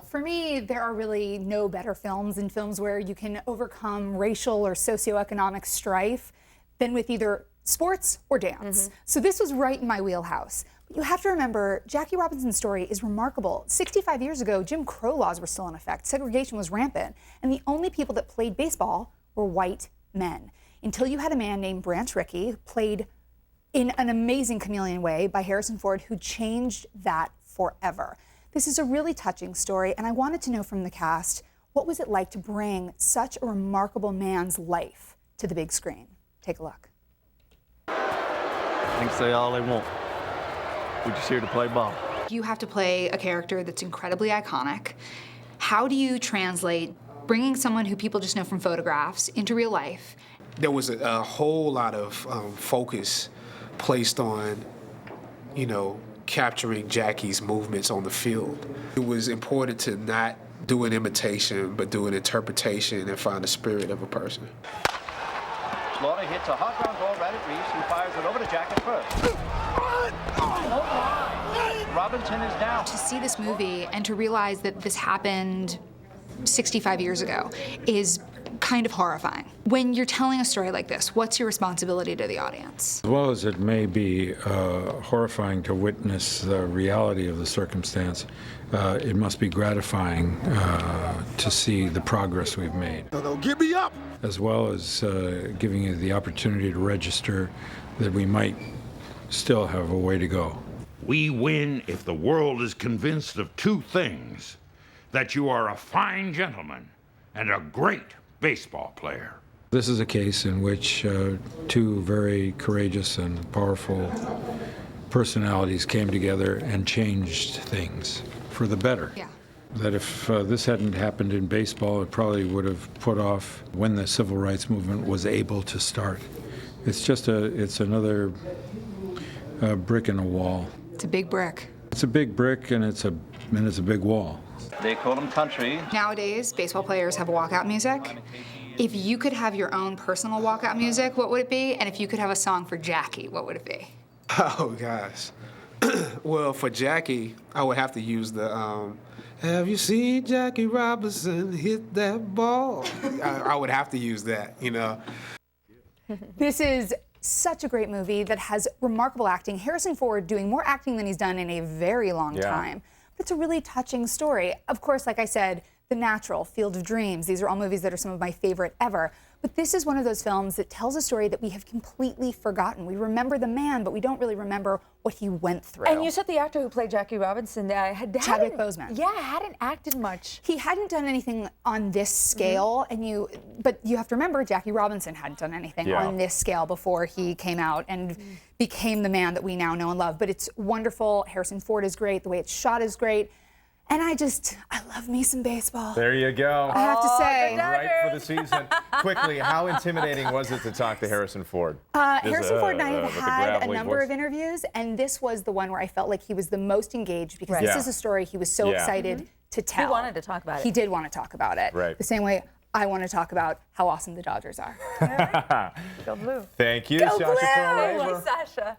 For me, there are really no better films than films where you can overcome racial or socioeconomic strife than with either sports or dance. So this was right in my wheelhouse. But you have to remember, Jackie Robinson's story is remarkable. 65 years ago, Jim Crow laws were still in effect. Segregation was rampant. And the only people that played baseball were white men. Until you had a man named Branch Rickey, who played in an amazing chameleon way by Harrison Ford, who changed that forever. This is a really touching story, and I wanted to know from the cast, what was it like to bring such a remarkable man's life to the big screen? Take a look. I think say all they want. We're just here to play ball. You have to play a character that's incredibly iconic. How do you translate bringing someone who people just know from photographs into real life? There was a whole lot of focus placed on, capturing Jackie's movements on the field. It was important to not do an imitation, but do an interpretation and find the spirit of a person. Slaughter hits a hot ground ball right at Reeves, who fires it over to Jack at first. Robinson is down. To see this movie and to realize that this happened 65 years ago is kind of horrifying. When you're telling a story like this, what's your responsibility to the audience? As well as it may be horrifying to witness the reality of the circumstance, it must be gratifying to see the progress we've made. No, get me up! As well as giving you the opportunity to register that we might still have a way to go. We win if the world is convinced of two things: that you are a fine gentleman and a great baseball player. This is a case in which two very courageous and powerful personalities came together and changed things for the better. Yeah. That if this hadn't happened in baseball, it probably would have put off when the civil rights movement was able to start. It's another brick in a wall. It's a big brick. It's a big brick, and it's a big wall. They call them country. Nowadays, baseball players have walkout music. If you could have your own personal walkout music, what would it be? And if you could have a song for Jackie, what would it be? Oh, gosh. Well, for Jackie, I would have to use the, have you seen Jackie Robinson hit that ball? I would have to use that, This is such a great movie that has remarkable acting. Harrison Ford doing more acting than he's done in a very long time. But it's a really touching story. Of course, like I said, The Natural, Field of Dreams, these are all movies that are some of my favorite ever. But this is one of those films that tells a story that we have completely forgotten. We remember the man, but we don't really remember what he went through. And you said the actor who played Jackie Robinson Chadwick Boseman. Yeah, hadn't acted much. He hadn't done anything on this scale, but you have to remember Jackie Robinson hadn't done anything on this scale before he came out and became the man that we now know and love. But it's wonderful. Harrison Ford is great. The way it's shot is great. And I love me some baseball. There you go. I have to say. Right for the season. Quickly, how intimidating was it to talk to Harrison Ford? Harrison Ford and I have with the had a gravelly number voice. of interviews, and this was the one where I felt like he was the most engaged because this is a story he was so excited to tell. He wanted to talk about it. He did want to talk about it. Right. The same way I want to talk about how awesome the Dodgers are. Go Blue. Thank you, Go Sasha Blue! Perl-Raver. Sasha.